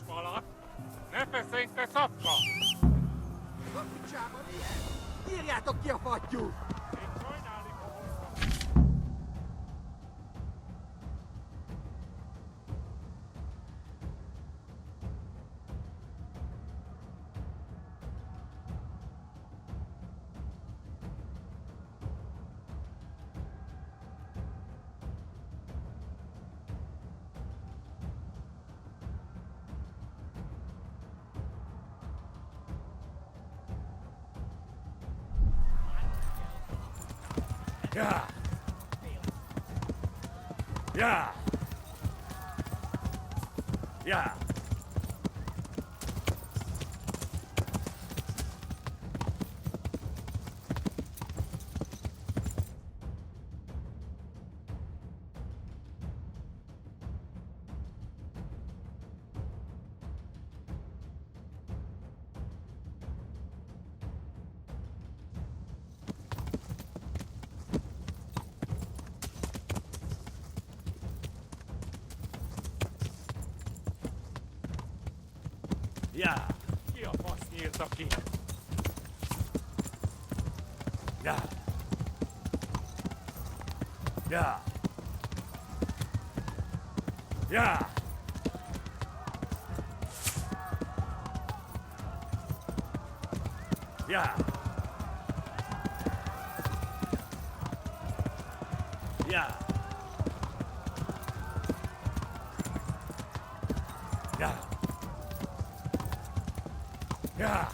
valak! Ne feszénj, te szapka! A picsába milyen? Írjátok ki a fattyút! Én sajnálni fogom. Yeah. Yeah. Yeah. Yeah. Ki a fasz nyírta ki? Yeah. Yeah. Yeah. Yeah. Yeah. Yeah. Yeah.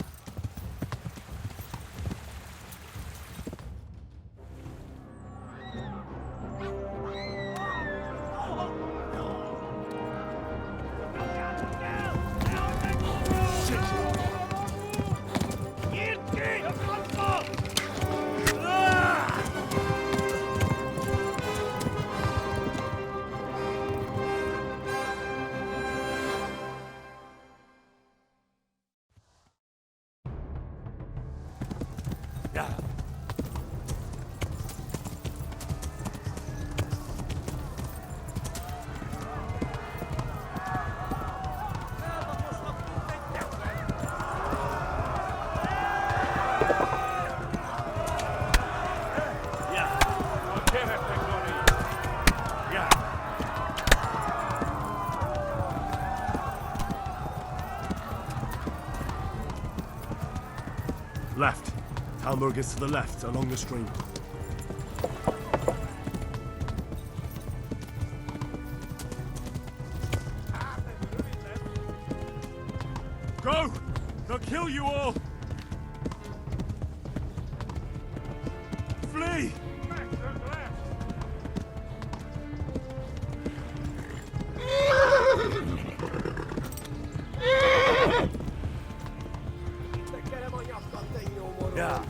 Yeah. A gyerekek Lori! Yeah. Left. Talmberg is to the left, along the stream. Go! They'll kill you all! Flee! Megtört le! Tekerem a nyakat, te jó moró! Yeah.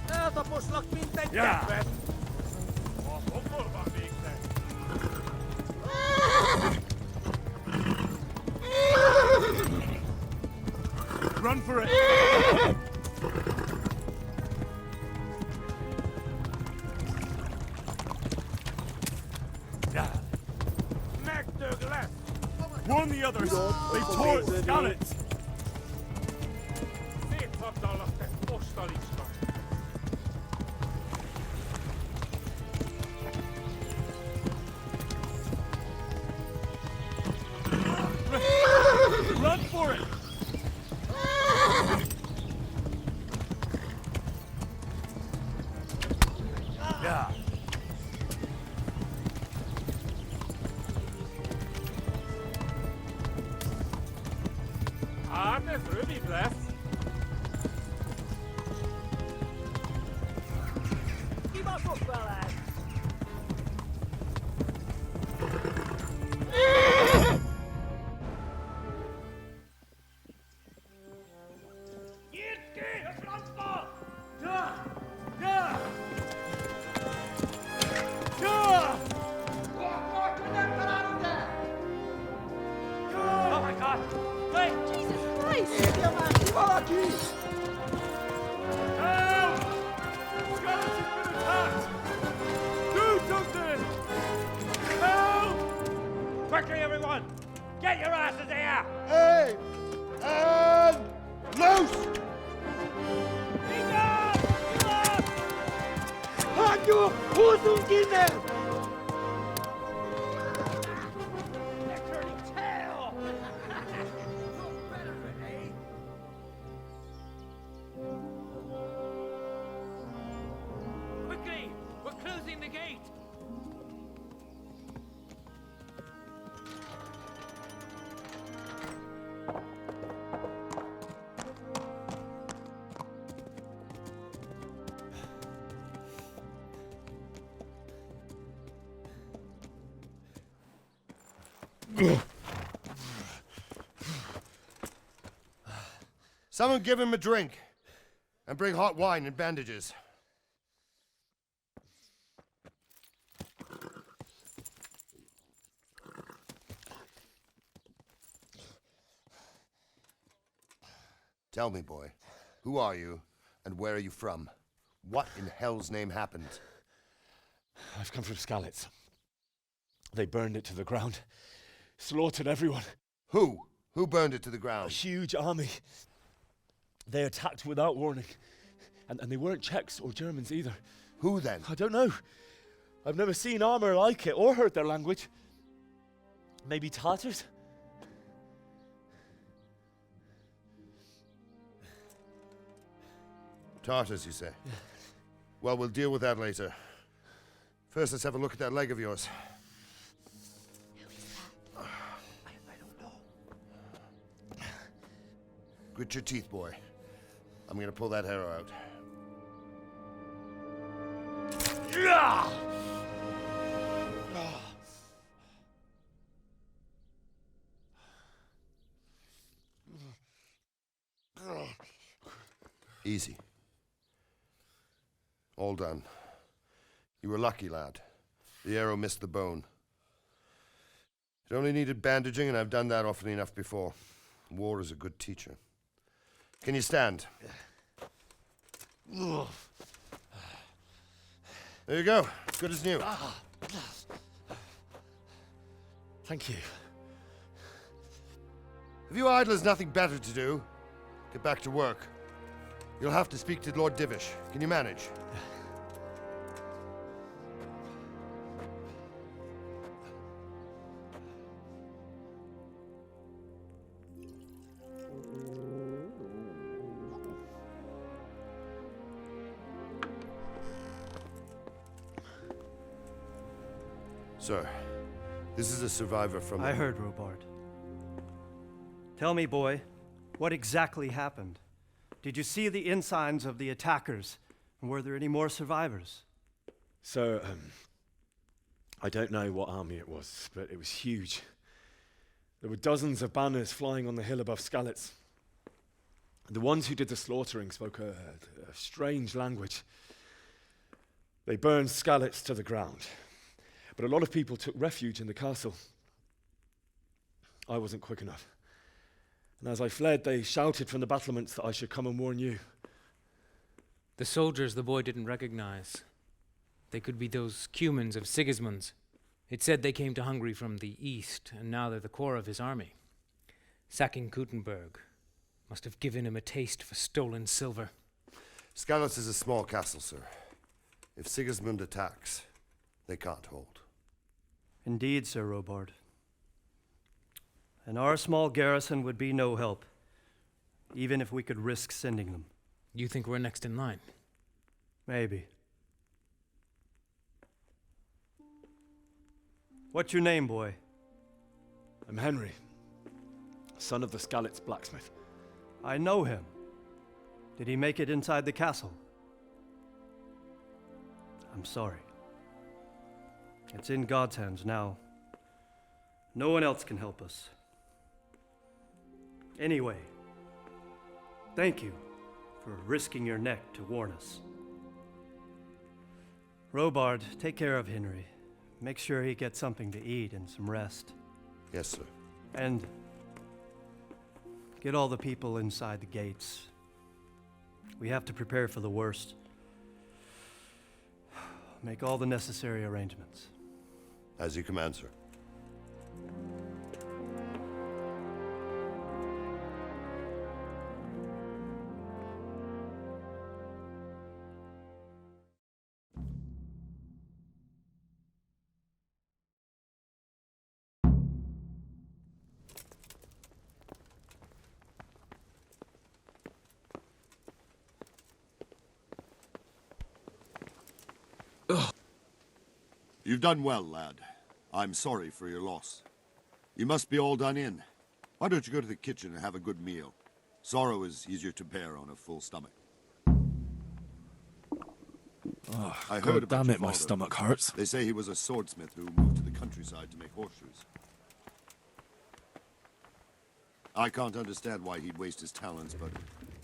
Eltaposlak, mint egy Yeah. kedvet! A pokolban végzek! Run for it! Yeah. Megdög lesz! Warn the others! They tore it! Scan it! Szétszabdallak, te postalista! Run for it! Yeah. Hát ez rövid lesz! Kibaszok veled! Nyírd ki a francba! Yeah! Yeah! Yeah! Oh my god! Hey! Jesus Christ! Írja már ki valaki! Help! Skeleton's been attacked! They're turning tail! No better, eh? Quickly! We're closing the gate! Someone give him a drink. And bring hot wine and bandages. Tell me, boy, who are you and where are you from? What in hell's name happened? I've come from Skalitz. They burned it to the ground. Slaughtered everyone. Who? Who burned it to the A ground? huge army. They attacked without warning. And they weren't Czechs or Germans either. Who then? I don't know. I've never seen armor like it or heard their language. Maybe Tatars? Tartars, you say? Yeah. Well, we'll deal with that later. First, let's have a look at that leg of yours. Who is that? I don't know. Grit your teeth, boy. I'm gonna pull that arrow out. Easy. All done. You were lucky, lad. The arrow missed the bone. It only needed bandaging, and I've done that often enough before. War is a good teacher. Can you stand? There you go. Good as new. Thank you. Have you idlers nothing better to do? Get back to work. You'll have to speak to Lord Divish. Can you manage? Sir, this is a survivor from... I heard, Robard. Tell me, boy, what exactly happened? Did you see the ensigns of the attackers? And were there any more survivors? So, I don't know what army it was, but it was huge. There were dozens of banners flying on the hill above Skalitz. The ones who did the slaughtering spoke a strange language. They burned Skalitz to the ground. But a lot of people took refuge in the castle. I wasn't quick enough. And as I fled, they shouted from the battlements that I should come and warn you. The soldiers the boy didn't recognize. They could be those Cumans of Sigismund's. It said they came to Hungary from the east, and now they're the core of his army. Sacking Talmberg must have given him a taste for stolen silver. Skalitz is a small castle, sir. If Sigismund attacks, they can't hold. Indeed, Sir Robard. And our small garrison would be no help, even if we could risk sending them. You think we're next in line? Maybe. What's your name, boy? I'm Henry, son of the Skalitz blacksmith. I know him. Did he make it inside the castle? I'm sorry. It's in God's hands now. No one else can help us. Anyway, thank you for risking your neck to warn us. Robard, take care of Henry. Make sure he gets something to eat and some rest. Yes, sir. And get all the people inside the gates. We have to prepare for the worst. Make all the necessary arrangements. As you command, sir. You've done well, lad. I'm sorry for your loss. You must be all done in. Why don't you go to the kitchen and have a good meal? Sorrow is easier to bear on a full stomach. Oh, I heard God about damn your it, my father. stomach hurts. They say he was a swordsmith who moved to the countryside to make horseshoes. I can't understand why he'd waste his talents, but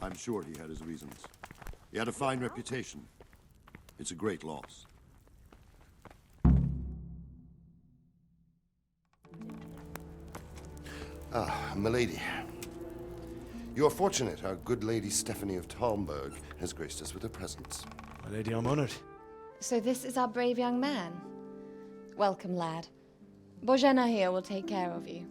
I'm sure he had his reasons. He had a fine reputation. It's a great loss. Ah, milady. You are fortunate our good lady Stephanie of Talmberg has graced us with her presence. My lady, I'm honored. So this is our brave young man. Welcome, lad. Bojena here will take care of you.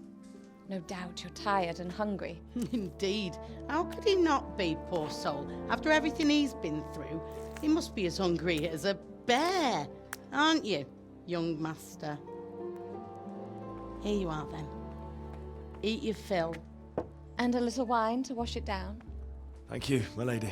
No doubt you're tired and hungry. Indeed. How could he not be, poor soul? After everything he's been through, he must be as hungry as a bear, aren't you, young master? Here you are, then. Eat your fill. And a little wine to wash it down. Thank you, my lady.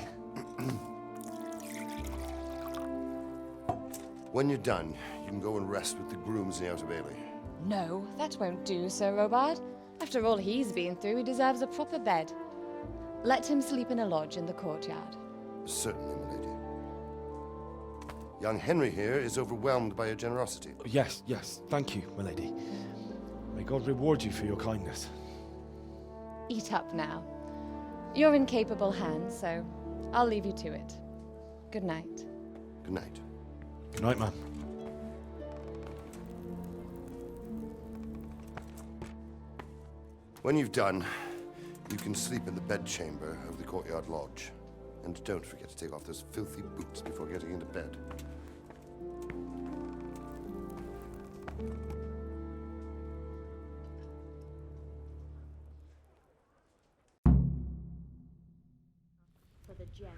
When you're done, you can go and rest with the grooms in the Outer Bailey. No, that won't do, Sir Robard. After all he's been through, he deserves a proper bed. Let him sleep in a lodge in the courtyard. Certainly, milady. Young Henry here is overwhelmed by your generosity. Yes, yes, thank you, my lady. May God reward you for your kindness. Eat up now. You're in capable hands, so I'll leave you to it. Good night. Good night. Good night, ma'am. When you've done, you can sleep in the bedchamber of the courtyard lodge. And don't forget to take off those filthy boots before getting into bed. For the gent.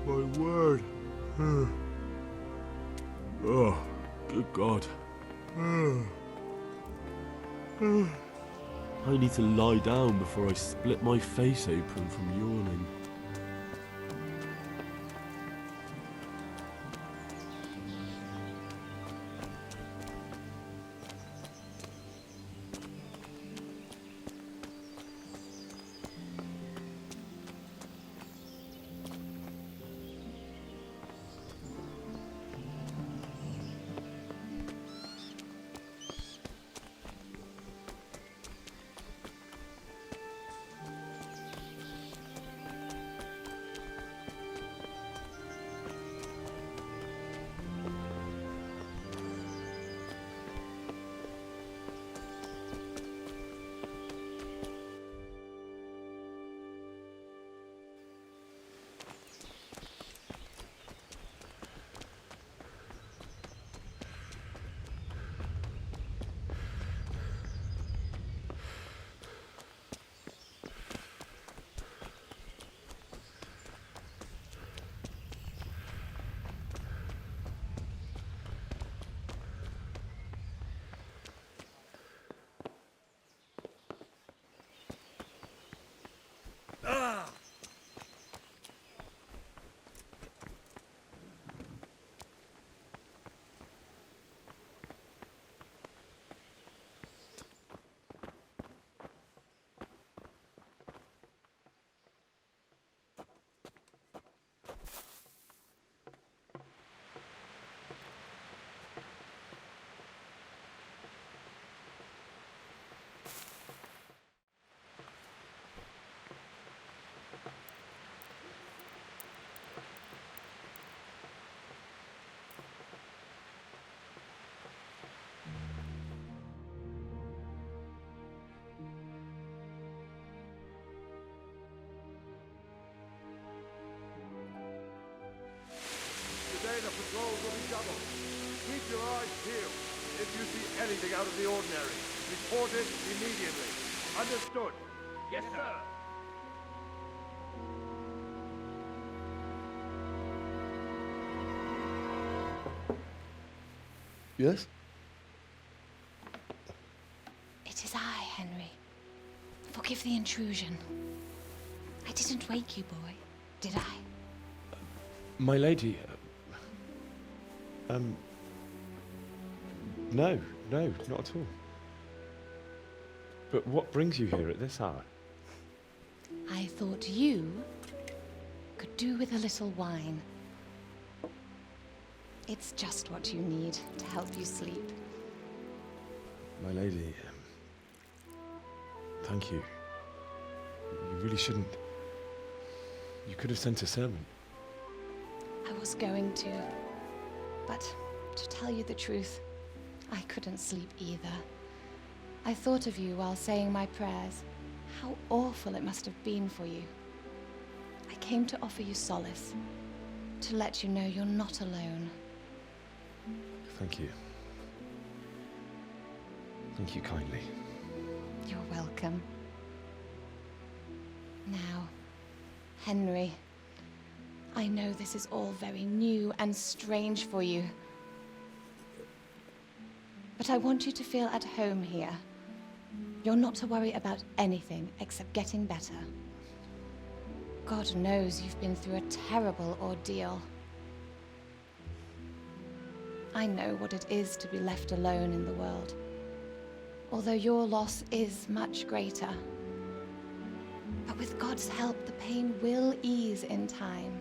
My word. Oh, good God. I need to lie down before I split my face open from yawning. you see anything out of the ordinary, report it immediately. Understood? Yes, sir. Yes? It is I, Henry. Forgive the intrusion. I didn't wake you, boy, did I? My lady. No, not at all. But what brings you here at this hour? I thought you could do with a little wine. It's just what you need to help you sleep. My lady, thank you. You really shouldn't. You could have sent a servant. I was going to, but to tell you the truth, I couldn't sleep either. I thought of you while saying my prayers. How awful it must have been for you. I came to offer you solace, to let you know you're not alone. Thank you. Thank you kindly. You're welcome. Now, Henry, I know this is all very new and strange for you, but I want you to feel at home here. You're not to worry about anything except getting better. God knows you've been through a terrible ordeal. I know what it is to be left alone in the world, although your loss is much greater. But with God's help, the pain will ease in time.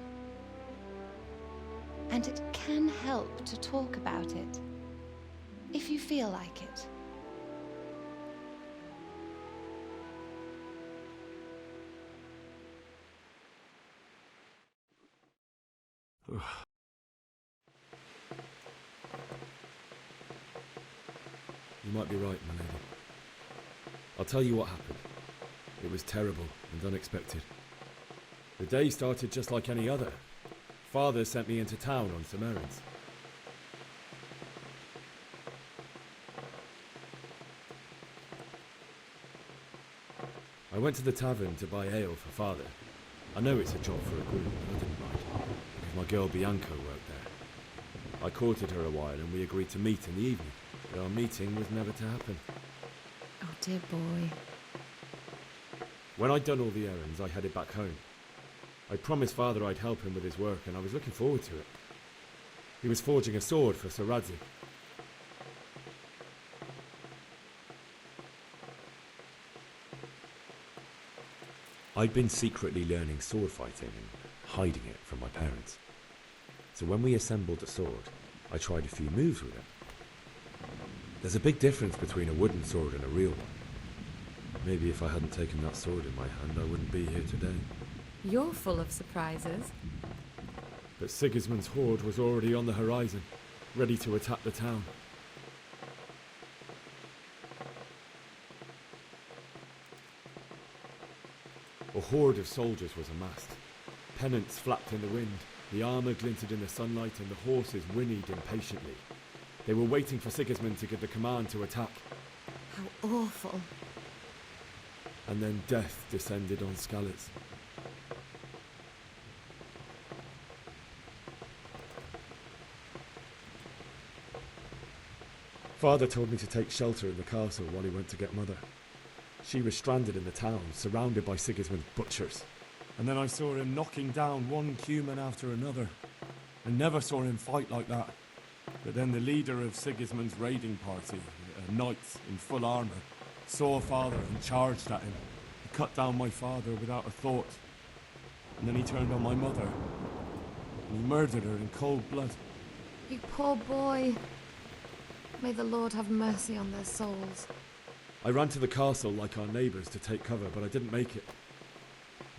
And it can help to talk about it, if you feel like it. You might be right, my lady. I'll tell you what happened. It was terrible and unexpected. The day started just like any other. Father sent me into town on some errands. I went to the tavern to buy ale for Father. I know it's a job for a groom, but I didn't mind, because my girl Bianca worked there. I courted her a while and we agreed to meet in the evening, but our meeting was never to happen. Oh, dear boy. When I'd done all the errands, I headed back home. I promised Father I'd help him with his work, and I was looking forward to it. He was forging a sword for Sir Radzig. I'd been secretly learning sword fighting and hiding it from my parents. So when we assembled the sword, I tried a few moves with it. There's a big difference between a wooden sword and a real one. Maybe if I hadn't taken that sword in my hand, I wouldn't be here today. You're full of surprises. But Sigismund's horde was already on the horizon, ready to attack the town. A horde of soldiers was amassed. Pennants flapped in the wind, the armour glinted in the sunlight, and the horses whinnied impatiently. They were waiting for Sigismund to give the command to attack. How awful. And then death descended on Skalitz. Father told me to take shelter in the castle while he went to get Mother. She was stranded in the town, surrounded by Sigismund's butchers. And then I saw him knocking down one Cuman after another. I never saw him fight like that. But then the leader of Sigismund's raiding party, a knight in full armour, saw Father and charged at him. He cut down my father without a thought. And then he turned on my mother. And he murdered her in cold blood. You poor boy. May the Lord have mercy on their souls. I ran to the castle like our neighbours to take cover, but I didn't make it.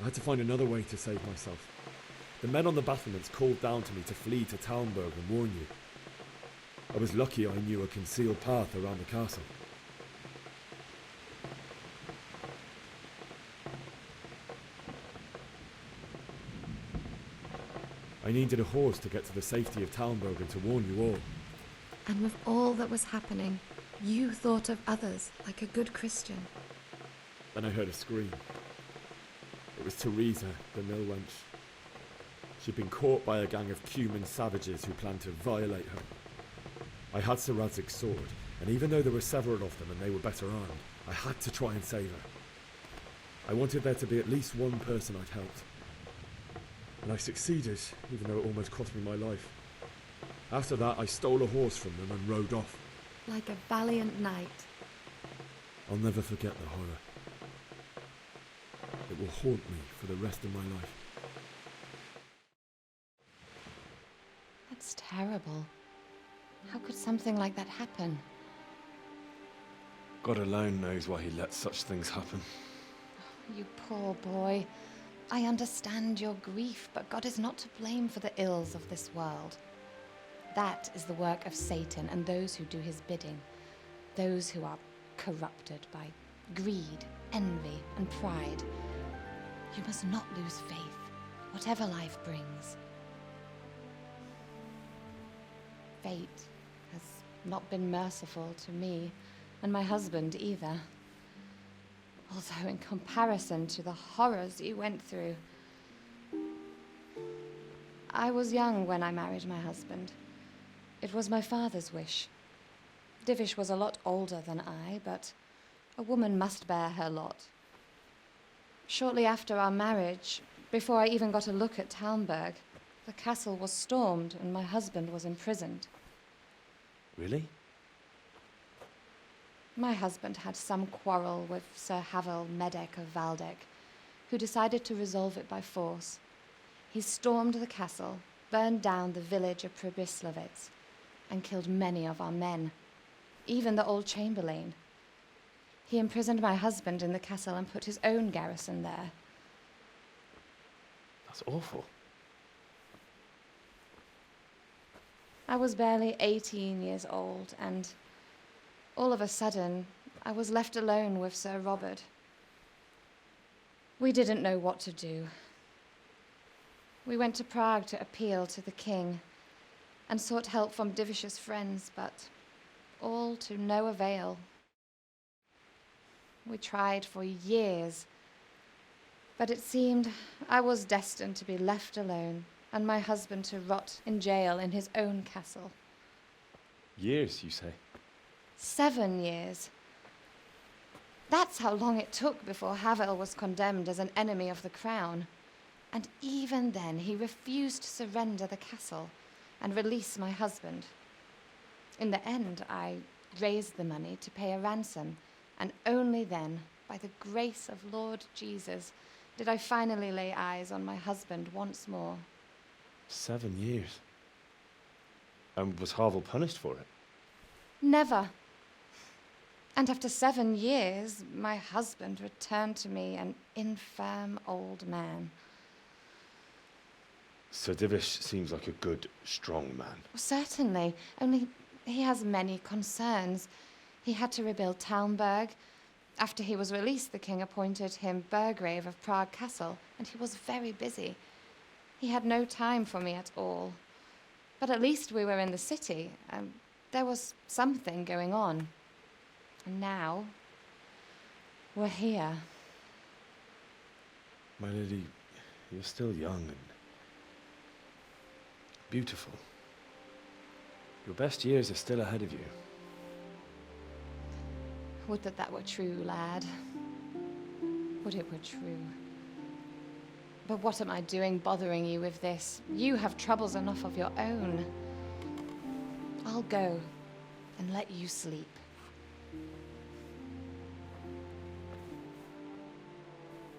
I had to find another way to save myself. The men on the battlements called down to me to flee to Talmberg and warn you. I was lucky I knew a concealed path around the castle. I needed a horse to get to the safety of Talmberg and to warn you all. And with all that was happening, you thought of others like a good Christian. Then I heard a scream. It was Teresa, the mill wench. She'd been caught by a gang of Cuman savages who planned to violate her. I had Sir Radzig's sword, and even though there were several of them and they were better armed, I had to try and save her. I wanted there to be at least one person I'd helped. And I succeeded, even though it almost cost me my life. After that, I stole a horse from them and rode off. Like a valiant knight. I'll never forget the horror. It will haunt me for the rest of my life. That's terrible. How could something like that happen? God alone knows why he lets such things happen. You poor boy. I understand your grief, but God is not to blame for the ills of this world. That is the work of Satan and those who do his bidding. Those who are corrupted by greed, envy, and pride. You must not lose faith, whatever life brings. Fate has not been merciful to me, and my husband either. Although in comparison to the horrors you went through. I was young when I married my husband. It was my father's wish. Divish was a lot older than I, but a woman must bear her lot. Shortly after our marriage, before I even got a look at Talmberg, the castle was stormed and my husband was imprisoned. Really? My husband had some quarrel with Sir Havel Medek of Valdek, who decided to resolve it by force. He stormed the castle, burned down the village of Pribyslavitz, and killed many of our men, even the old chamberlain. He imprisoned my husband in the castle and put his own garrison there. That's awful. I was barely 18 years old, and all of a sudden, I was left alone with Sir Robert. We didn't know what to do. We went to Prague to appeal to the king and sought help from Divish's friends, but all to no avail. We tried for years, but it seemed I was destined to be left alone and my husband to rot in jail in his own castle. Years, you say? 7 years. That's how long it took before Havel was condemned as an enemy of the crown. And even then, he refused to surrender the castle and release my husband. In the end, I raised the money to pay a ransom, and only then, by the grace of Lord Jesus, did I finally lay eyes on my husband once more. 7 years? And was Havel punished for it? Never. And after 7 years, my husband returned to me an infirm old man. Sir Divish seems like a good, strong man. Certainly, only he has many concerns. He had to rebuild Talmberg. After he was released, the king appointed him Burgrave of Prague Castle, and he was very busy. He had no time for me at all. But at least we were in the city, and there was something going on. And now, we're here. My lady, you're still young and beautiful. Your best years are still ahead of you. Would that that were true, lad. Would it were true. But what am I doing bothering you with this? You have troubles enough of your own. I'll go and let you sleep.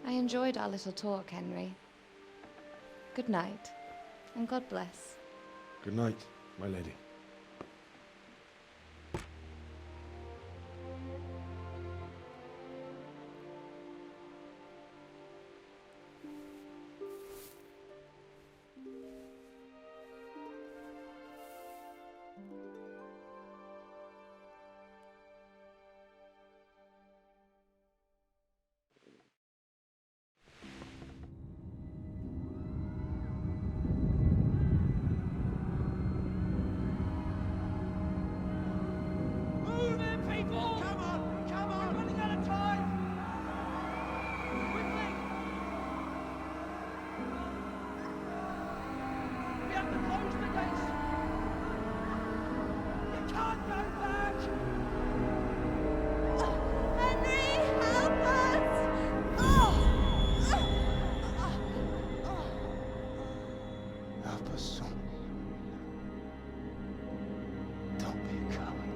I enjoyed our little talk, Henry. Good night, and God bless. Good night, my lady. son. Don't be a coward.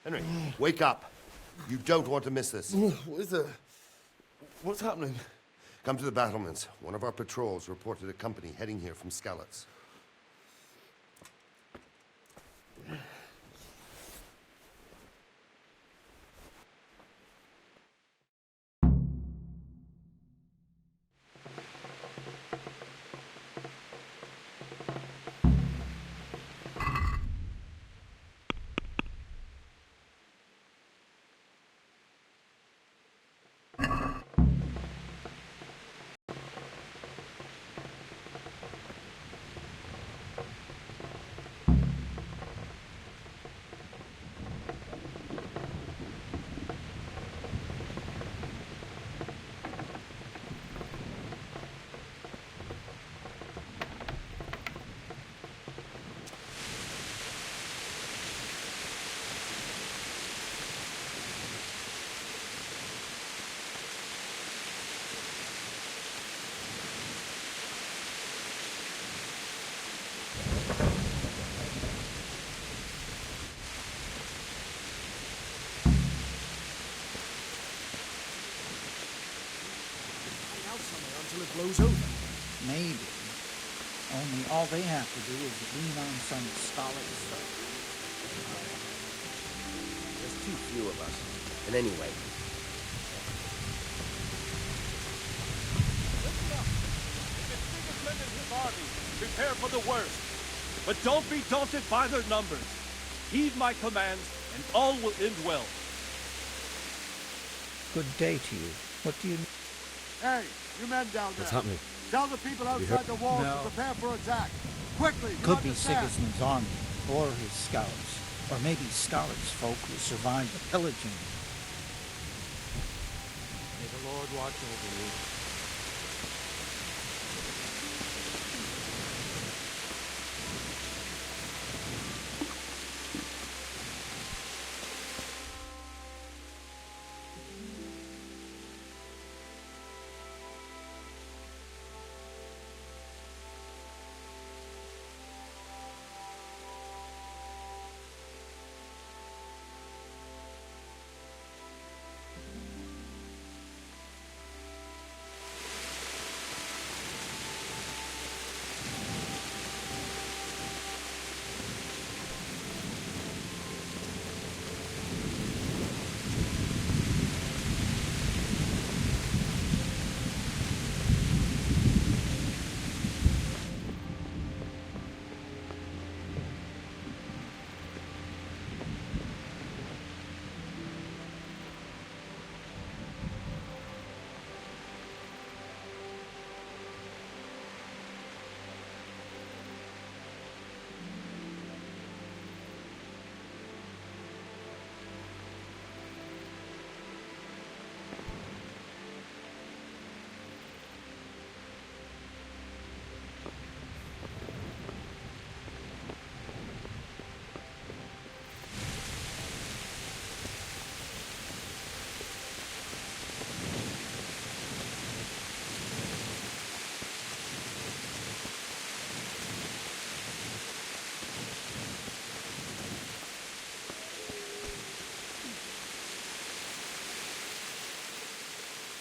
Henry, wake up. You don't want to miss this. What's happening? Come to the battlements. One of our patrols reported a company heading here from Skalitz. Until it blows over. Maybe. Only all they have to do is lean on some solid stuff. There's too few of us. And anyway. Listen up. If it's Sigismund and his army, prepare for the worst. But don't be daunted by their numbers. Heed my commands, and all will end well. Good day to you. What do you... Hey, you men down there. What's happening? Tell the people outside the walls No. to prepare for attack. Quickly, you Could be understand? Sigismund's army, or his scouts. Or maybe Skalitz folk who survived the pillaging. May the Lord watch over you.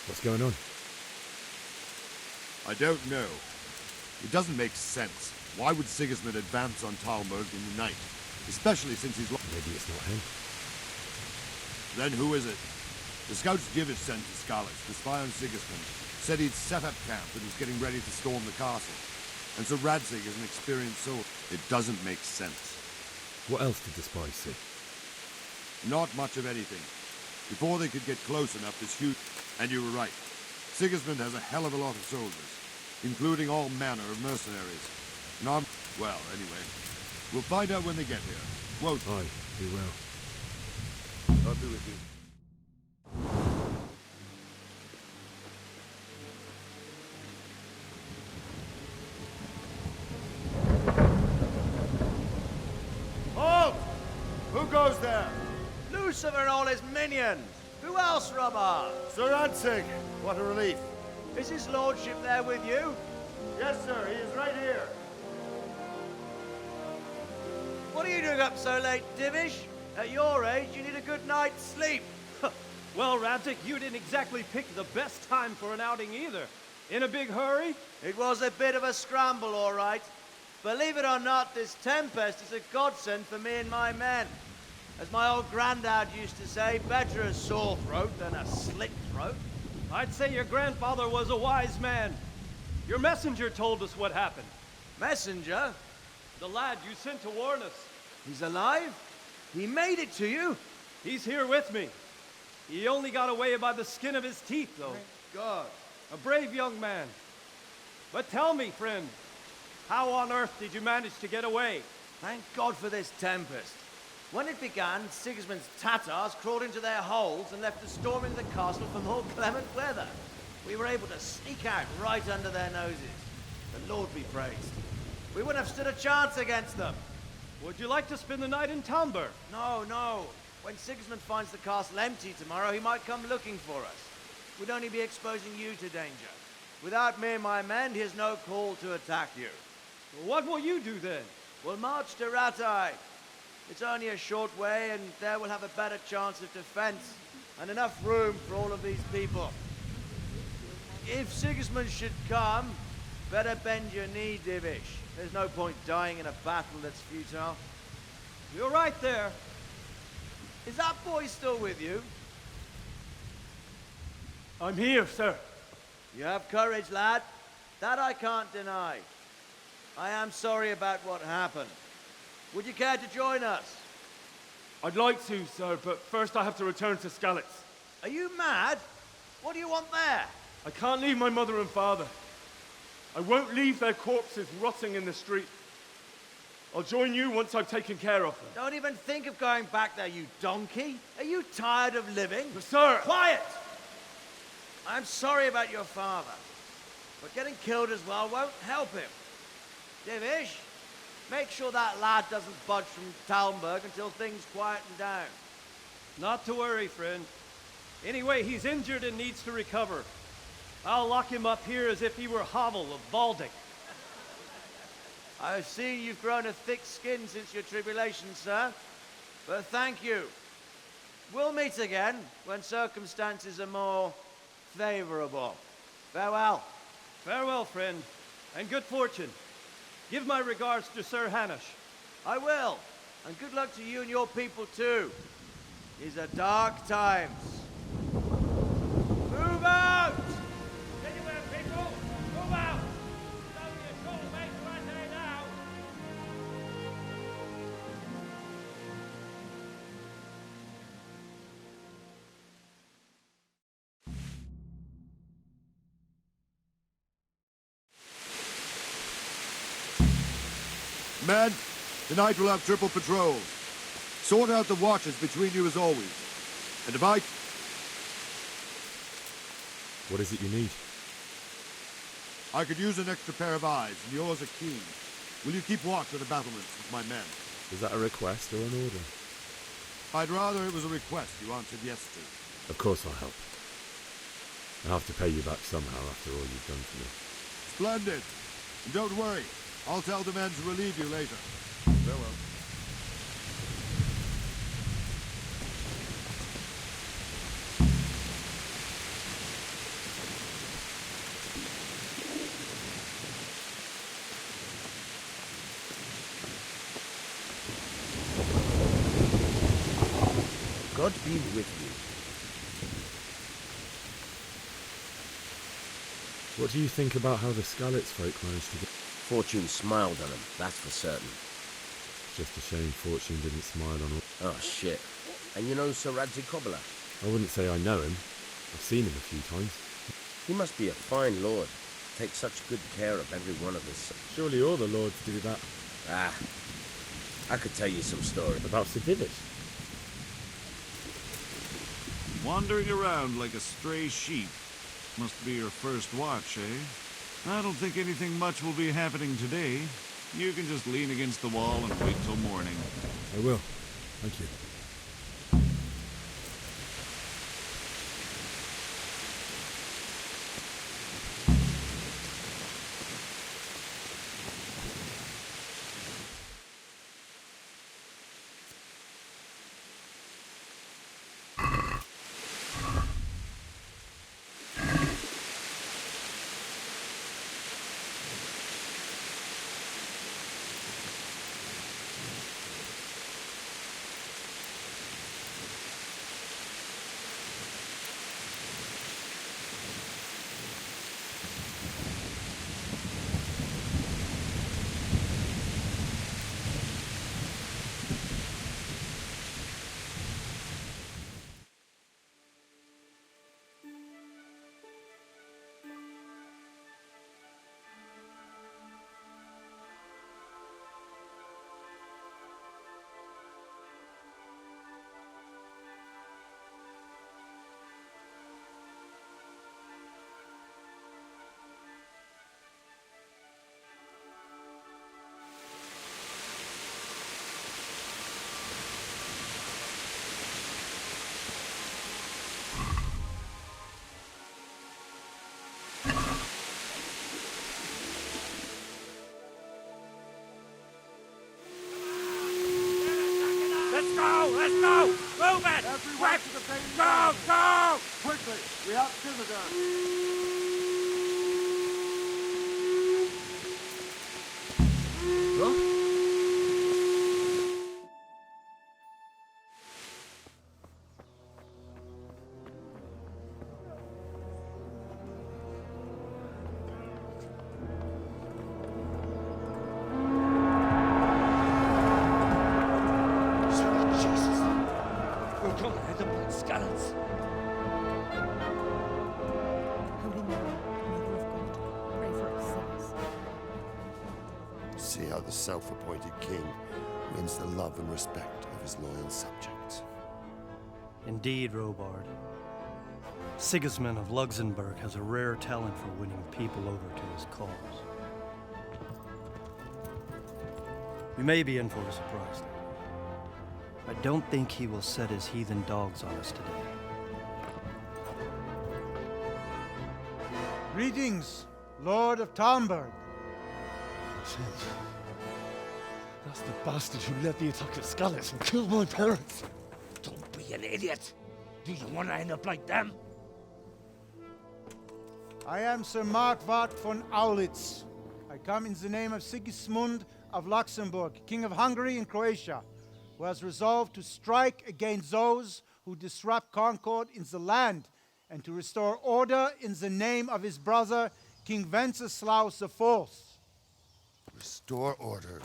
What's going on? I don't know. It doesn't make sense. Why would Sigismund advance on Talmberg in the night? Especially since he's lost. Maybe it's not him. Then who is it? The scouts Divish sent to Skalitz to spy on Sigismund said he'd set up camp and was getting ready to storm the castle. And so Radzig is an experienced soldier. It doesn't make sense. What else did the spies see? Not much of anything. Before they could get close enough, this huge... And you were right. Sigismund has a hell of a lot of soldiers, including all manner of mercenaries. And I'm... Well, anyway, we'll find out when they get here. Won't we? Aye, we will. I'll be with you. Halt! Who goes there? Lucifer and all his minions. Who else, Robert? Sir Ansig, what a relief. Is his lordship there with you? Yes, sir, he is right here. What are you doing up so late, Divish? At your age, you need a good night's sleep. Well, Radzik, you didn't exactly pick the best time for an outing either. In a big hurry? It was a bit of a scramble, all right. Believe it or not, this tempest is a godsend for me and my men. As my old granddad used to say, better a sore throat than a slit throat. I'd say your grandfather was a wise man. Your messenger told us what happened. Messenger? The lad you sent to warn us. He's alive? He made it to you? He's here with me. He only got away by the skin of his teeth, though. Thank God. A brave young man. But tell me, friend, how on earth did you manage to get away? Thank God for this tempest. When it began, Sigismund's Tatars crawled into their holes and left us storming the castle for more clement weather. We were able to sneak out right under their noses. The Lord be praised. We wouldn't have stood a chance against them. Would you like to spend the night in Talmberg? No, no. When Sigismund finds the castle empty tomorrow, he might come looking for us. We'd only be exposing you to danger. Without me and my men, he has no call to attack you. What will you do then? We'll march to Ratai. It's only a short way, and there we'll have a better chance of defense, and enough room for all of these people. If Sigismund should come, better bend your knee, Divish. There's no point dying in a battle that's futile. You're right there. Is that boy still with you? I'm here, sir. You have courage, lad. That I can't deny. I am sorry about what happened. Would you care to join us? I'd like to, sir, but first I have to return to Skalitz. Are you mad? What do you want there? I can't leave my mother and father. I won't leave their corpses rotting in the street. I'll join you once I've taken care of them. Don't even think of going back there, you donkey. Are you tired of living? But sir! Quiet! I'm sorry about your father, but getting killed as well won't help him. Divish, make sure that lad doesn't budge from Talmberg until things quieten down. Not to worry, friend. Anyway, he's injured and needs to recover. I'll lock him up here as if he were Havel of Baldic. I've seen you've grown a thick skin since your tribulation, sir. But thank you. We'll meet again when circumstances are more favorable. Farewell. Farewell, friend, and good fortune. Give my regards to Sir Hanush. I will. And good luck to you and your people, too. These are dark times. Move out! Anywhere, people! Move out! It's only a short way to Ratai now! Men, tonight we'll have triple patrols. Sort out the watches between you as always. And if I... What is it you need? I could use an extra pair of eyes, and yours are keen. Will you keep watch of the battlements with my men? Is that a request or an order? I'd rather it was a request you answered yes to. Of course I'll help. I'll have to pay you back somehow after all you've done for me. Splendid. And don't worry. I'll tell the men to relieve you later. Farewell. God be with What do you think about how the Skalitz folk managed to get... Fortune smiled on them, that's for certain. Just a shame Fortune didn't smile on all... Oh, shit. And you know Sir Radzik Kobbler? I wouldn't say I know him. I've seen him a few times. He must be a fine lord. Takes such good care of every one of his... Surely all the lords do that. Ah, I could tell you some stories. About Sir Divish? Wandering around like a stray sheep. Must be your first watch, eh? I don't think anything much will be happening today. You can just lean against the wall and wait till morning. I will. Thank you. go! Let's go! Move it! Everyone Quick! to the main Go! line. Go! Quickly, we have visitors. Jesus! We're going to end up like scallops. Holy Mary, Mother of God, pray for us sinners. See how the self-appointed king wins the love and respect of his loyal subjects. Indeed, Robard. Sigismund of Luxembourg has a rare talent for winning people over to his cause. We may be in for a surprise, though. I don't think he will set his heathen dogs on us today. Greetings, Lord of Talmberg. That's the bastard who led the attack at Skalitz and killed my parents. Don't be an idiot! Do you want to end up like them? I am Sir Markwart von Aulitz. I come in the name of Sigismund of Luxembourg, King of Hungary and Croatia, who has resolved to strike against those who disrupt concord in the land and to restore order in the name of his brother, King Wenceslaus IV. Restore order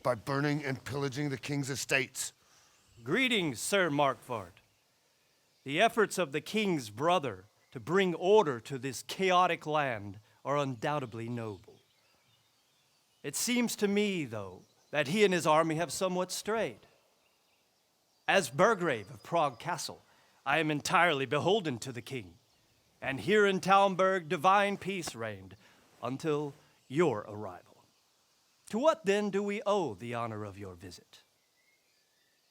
by burning and pillaging the king's estates. Greetings, Sir Markwart. The efforts of the king's brother to bring order to this chaotic land are undoubtedly noble. It seems to me, though, that he and his army have somewhat strayed. As Burgrave of Prague Castle, I am entirely beholden to the king, and here in Talmberg divine peace reigned until your arrival. To what then do we owe the honor of your visit?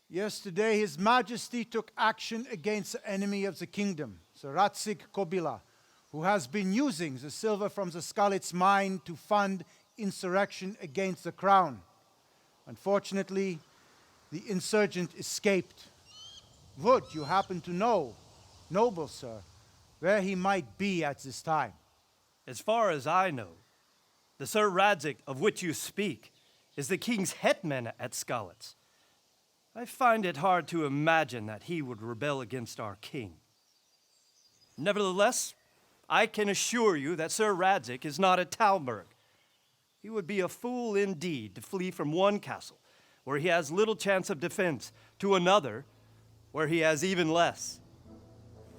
Yesterday, His Majesty took action against the enemy of the kingdom, Sir Radzig Kobyla, who has been using the silver from the Skalitz mine to fund insurrection against the crown. Unfortunately, the insurgent escaped. Would you happen to know, noble sir, where he might be at this time? As far as I know, the Sir Radzig of which you speak is the king's hetman at Skalitz. I find it hard to imagine that he would rebel against our king. Nevertheless, I can assure you that Sir Radzig is not at Talmberg. He would be a fool indeed to flee from one castle where he has little chance of defense to another where he has even less.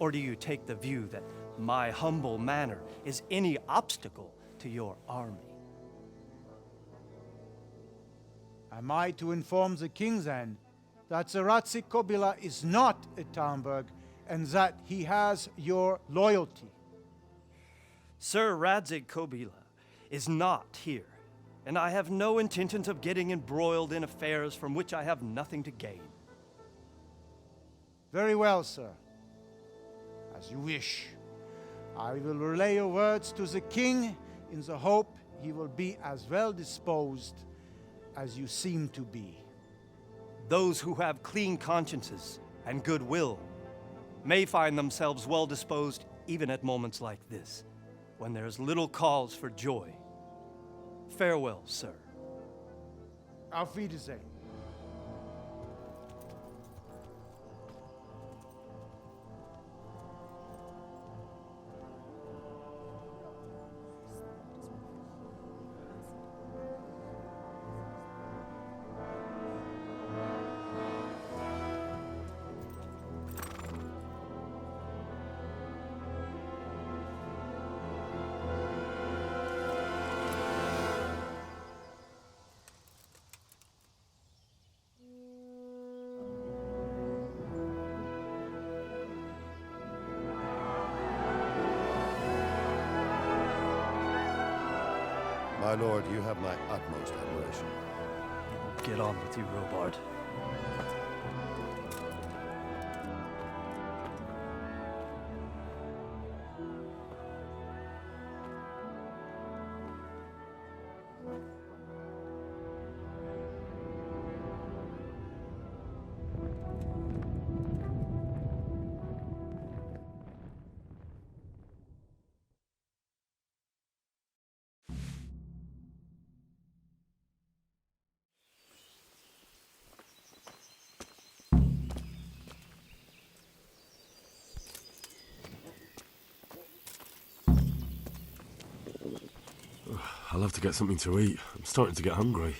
Or do you take the view that my humble manner is any obstacle to your army? Am I to inform the king then that Sir Radzig Kobyla is not at Talmberg and that he has your loyalty? Sir Radzig Kobyla is not here, and I have no intentions of getting embroiled in affairs from which I have nothing to gain. Very well, sir. As you wish. I will relay your words to the king in the hope he will be as well disposed as you seem to be. Those who have clean consciences and goodwill may find themselves well disposed even at moments like this, when there is little cause for joy. Farewell, sir. Auf Wiedersehen. My lord, you have my utmost admiration. Get on with you, Robard. I'll have to get something to eat. I'm starting to get hungry.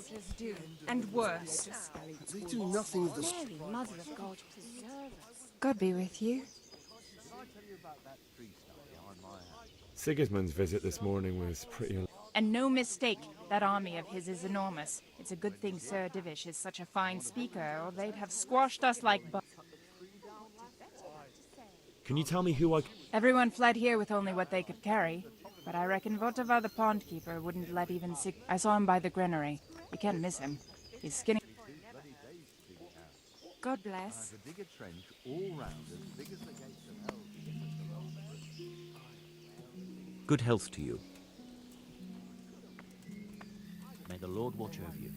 Soldiers do, and worse. They do nothing of the Mary, Mother of God, preserve us. God be with you. Sigismund's visit this morning was pretty... And no mistake, that army of his is enormous. It's a good thing Sir Divish is such a fine speaker, or they'd have squashed us like Can you tell me who I... Everyone fled here with only what they could carry. But I reckon Votava the pond keeper wouldn't let even I saw him by the granary. You can't miss him. He's skinny. God bless. Good health to you. May the Lord watch over you.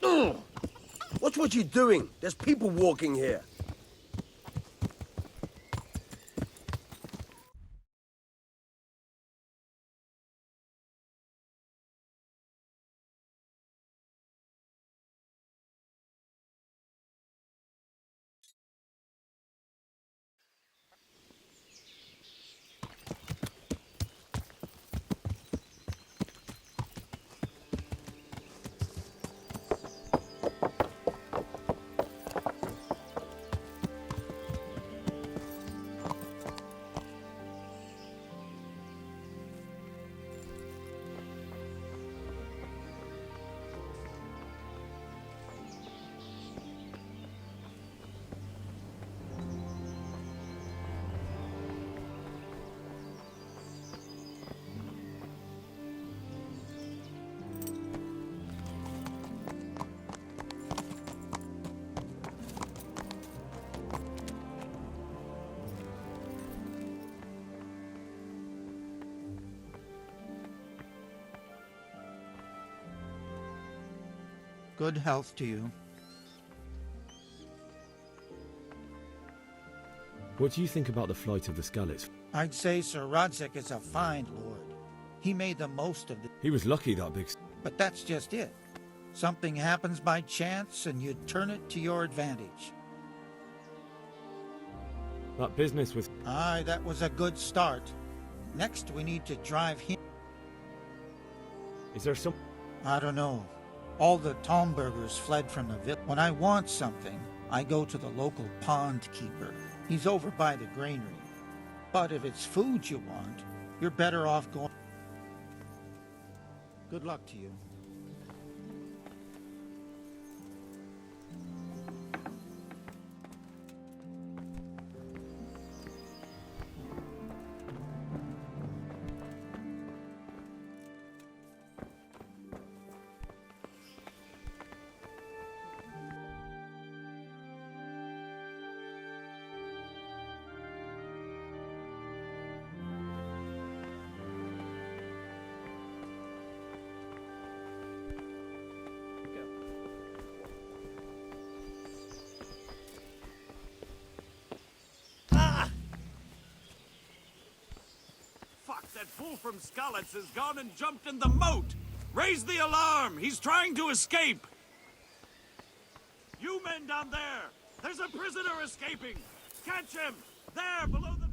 Ugh! Watch what you're doing. There's people walking here. Good health to you. What do you think about the flight of the Skalitz? I'd say Sir Rodzik is a fine lord. He made the most of it. He was lucky, that big... But that's just it. Something happens by chance and you turn it to your advantage. That business with... Aye, that was a good start. Next we need to drive him... Is there some... I don't know. All the Talmbergers fled from the village. When I want something, I go to the local pond keeper. He's over by the granary. But if it's food you want, you're better off going... Good luck to you. That fool from Skalitz has gone and jumped in the moat! Raise the alarm! He's trying to escape! You men down there! There's a prisoner escaping! Catch him! There, below the...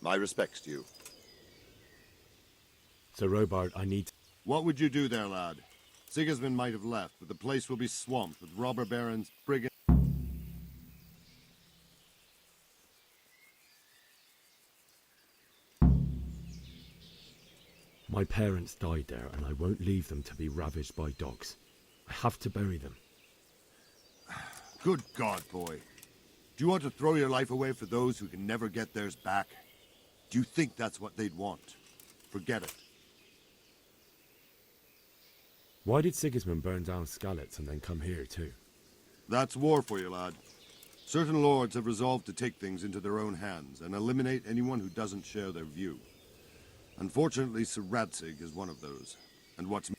My respects to you. Sir Robard, I need... What would you do there, lad? Sigismund might have left, but the place will be swamped with robber barons, brigands... My parents died there, and I won't leave them to be ravaged by dogs. I have to bury them. Good God, boy. Do you want to throw your life away for those who can never get theirs back? Do you think that's what they'd want? Forget it. Why did Sigismund burn down Skalitz and then come here too? That's war for you, lad. Certain lords have resolved to take things into their own hands and eliminate anyone who doesn't share their view. Unfortunately, Sir Radzig is one of those. And what's...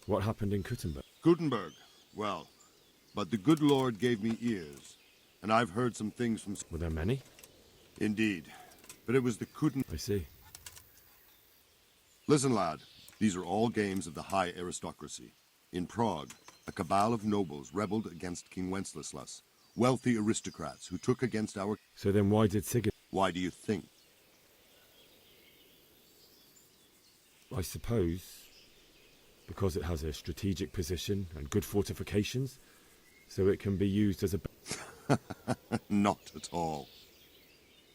What happened in Kuttenberg? Gutenberg. Well, but the good Lord gave me ears, and I've heard some things from... Were there many? Indeed. But it was the I see. Listen, lad. These are all games of the high aristocracy. In Prague, a cabal of nobles rebelled against King Wenceslas, wealthy aristocrats who took against our... So then why did Sigismund... Why do you think? I suppose because it has a strategic position and good fortifications, so it can be used as a... Not at all.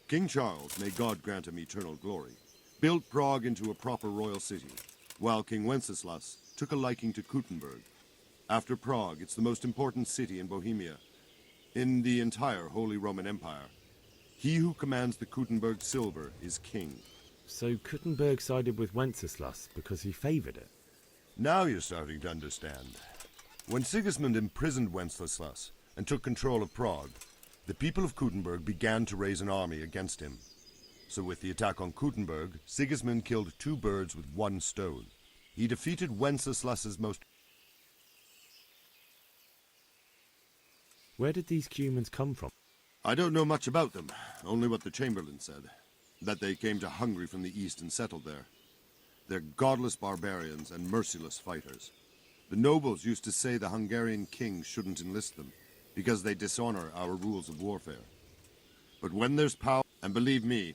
King Charles, may God grant him eternal glory, built Prague into a proper royal city, while King Wenceslas took a liking to Kuttenberg. After Prague, it's the most important city in Bohemia, in the entire Holy Roman Empire. He who commands the Kuttenberg silver is king. So Kuttenberg sided with Wenceslas because he favoured it? Now you're starting to understand. When Sigismund imprisoned Wenceslas and took control of Prague, the people of Kuttenberg began to raise an army against him. So with the attack on Kuttenberg, Sigismund killed 2 birds with 1 stone. He defeated Wenceslas's most... Where did these Cumans come from? I don't know much about them, only what the Chamberlain said. That they came to Hungary from the east and settled there. They're godless barbarians and merciless fighters. The nobles used to say the Hungarian king shouldn't enlist them, because they dishonor our rules of warfare. But when there's power, and believe me...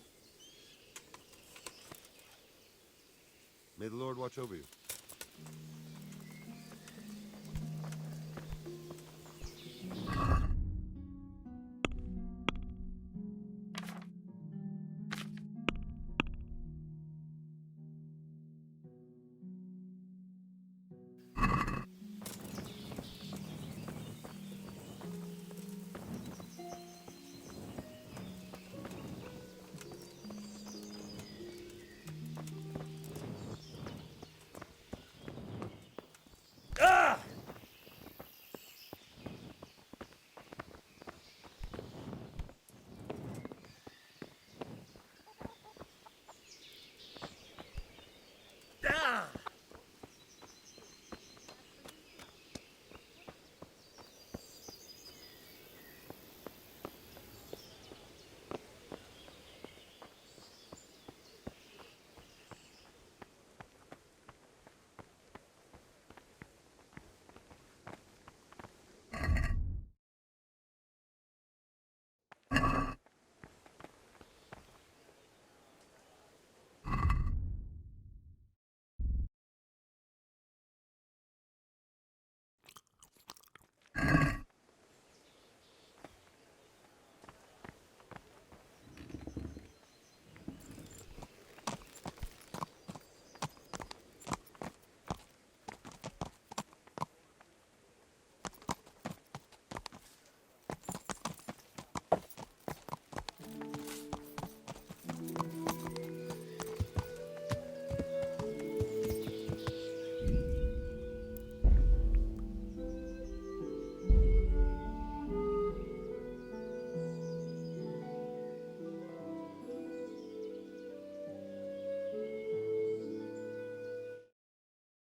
May the Lord watch over you.